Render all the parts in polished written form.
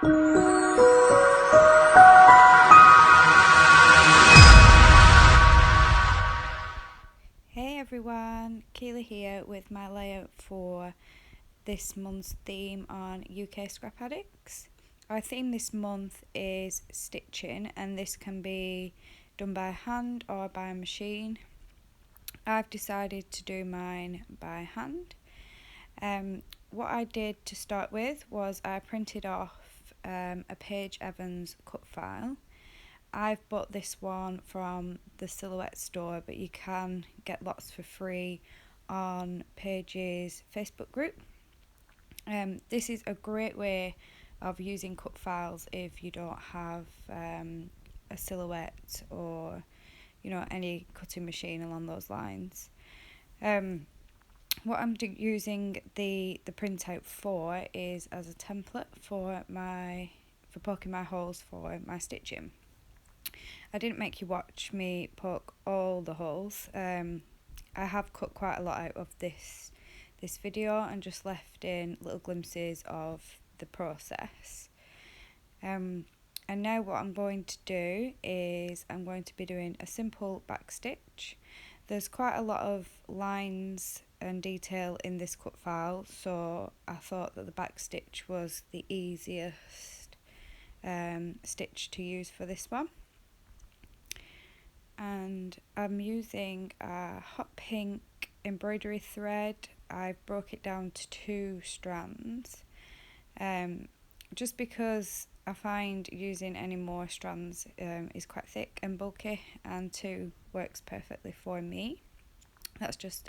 Hey everyone, Keighley here with my layout for this month's theme on UK Scrap Addicts. Our theme this month is stitching, and this can be done by hand or by machine. I've decided to do mine by hand. What I did to start with was I printed off a Paige Evans cut file. I've bought this one from the Silhouette store, but you can get lots for free on Paige's Facebook group. This is a great way of using cut files if you don't have a Silhouette or any cutting machine along those lines. What I'm using the printout for is as a template for poking my holes for my stitching. I didn't make you watch me poke all the holes. I have cut quite a lot out of this video and just left in little glimpses of the process. And now what I'm going to do is I'm going to be doing a simple back stitch. There's quite a lot of lines and detail in this cut file, so I thought that the back stitch was the easiest stitch to use for this one. And I'm using a hot pink embroidery thread. I've broke it down to 2 strands, just because I find using any more strands is quite thick and bulky, and 2 works perfectly for me. That's just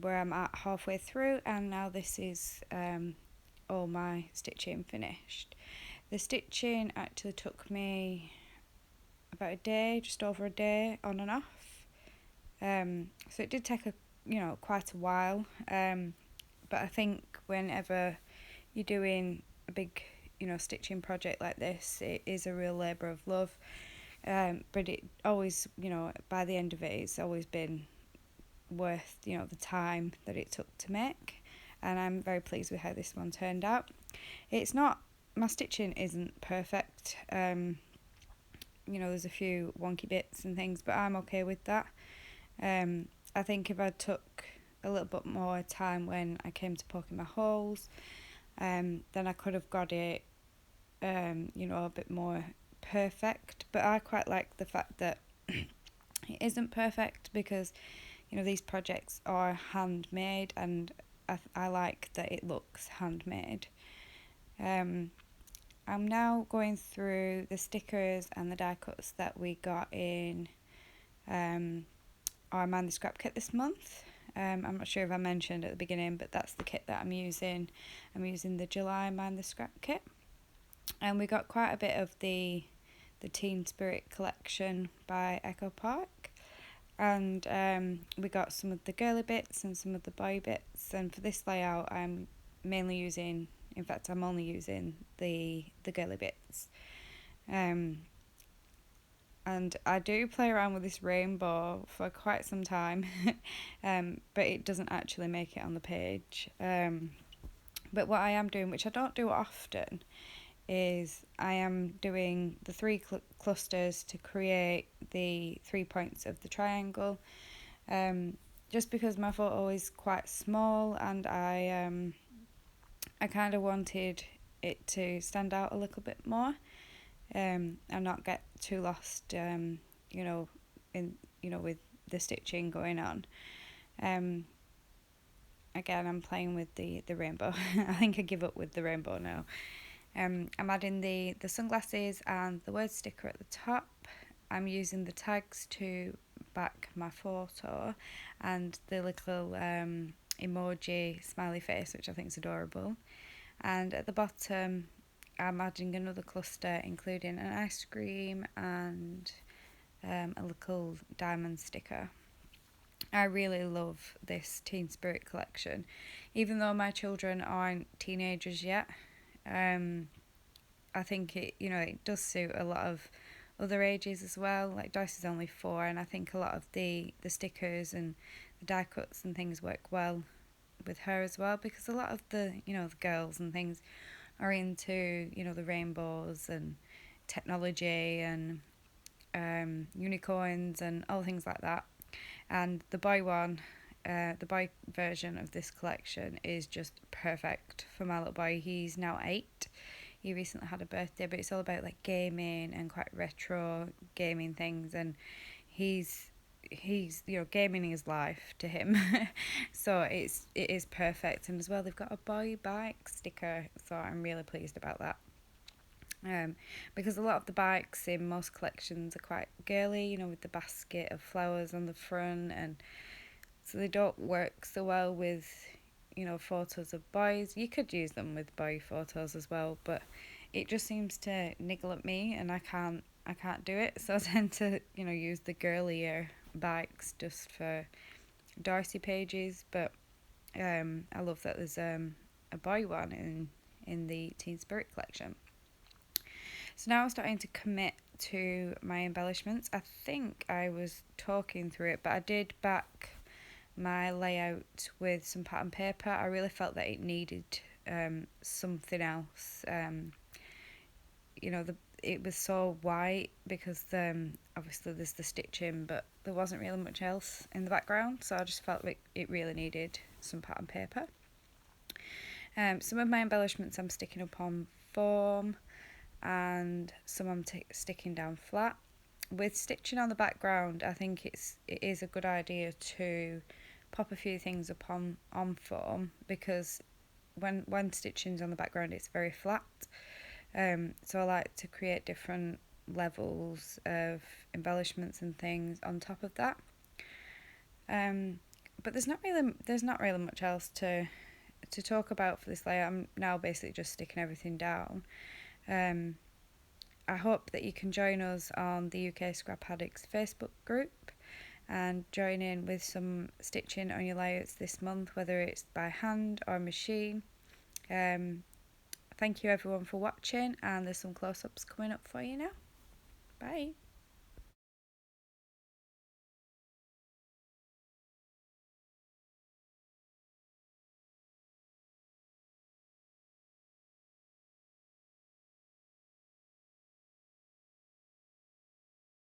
where I'm at halfway through, and now this is all my stitching finished. The stitching actually took me about a day, just over a day, on and off. So it did take quite a while. But I think whenever you're doing a big stitching project like this, it is a real labour of love. But it always, by the end of it, it's always been worth the time that it took to make, and I'm very pleased with how this one turned out. My stitching isn't perfect. There's a few wonky bits and things, but I'm okay with that. I think if I took a little bit more time when I came to poking my holes, then I could have got it, a bit more perfect. But I quite like the fact that it isn't perfect, because, these projects are handmade, and I like that it looks handmade. I'm now going through the stickers and the die cuts that we got in our Mind the Scrap kit this month. I'm not sure if I mentioned at the beginning, but that's the kit that I'm using. I'm using the July Mind the Scrap kit. And we got quite a bit of the Teen Spirit collection by Echo Park. And we got some of the girly bits and some of the boy bits. And for this layout, I'm only using the girly bits. And I do play around with this rainbow for quite some time, but it doesn't actually make it on the page. But what I am doing, which I don't do often, is I am doing the 3 clusters to create the 3 points of the triangle, just because my photo is quite small, and I kind of wanted it to stand out a little bit more, and not get too lost, with the stitching going on. Again, I'm playing with the rainbow. I think I give up with the rainbow now. I'm adding the sunglasses and the word sticker at the top. I'm using the tags to back my photo, and the little emoji smiley face, which I think is adorable. And at the bottom, I'm adding another cluster, including an ice cream and a little diamond sticker. I really love this Teen Spirit collection, even though my children aren't teenagers yet. I think it does suit a lot of other ages as well. Like Joyce is only 4, and I think a lot of the stickers and the die cuts and things work well with her as well, because a lot of the the girls and things are into, the rainbows and technology and unicorns and all things like that. And the boy version of this collection is just perfect for my little boy. He's now 8. He recently had a birthday, but it's all about like gaming and quite retro gaming things, and he's gaming is life to him. So it is perfect. And as well, they've got a boy bike sticker, so I'm really pleased about that. Because a lot of the bikes in most collections are quite girly, with the basket of flowers on the front, and so they don't work so well with, photos of boys. You could use them with boy photos as well, but it just seems to niggle at me, and I can't do it. So I tend to, use the girlier bikes just for Darcy pages. But I love that there's a boy one in the Teen Spirit collection. So now I'm starting to commit to my embellishments. I think I was talking through it, but I did back my layout with some pattern paper. I really felt that it needed something else. It was so white because obviously there's the stitching, but there wasn't really much else in the background, so I just felt like it really needed some pattern paper. Some of my embellishments I'm sticking up on foam, and some I'm sticking down flat. With stitching on the background, I think it is a good idea to pop a few things up on foam, because when stitching's on the background it's very flat. So I like to create different levels of embellishments and things on top of that. But there's not really much else to talk about for this layout. I'm now basically just sticking everything down. I hope that you can join us on the UK Scrap Addicts Facebook group and join in with some stitching on your layouts this month, whether it's by hand or machine. Thank you everyone for watching, and there's some close-ups coming up for you now. Bye.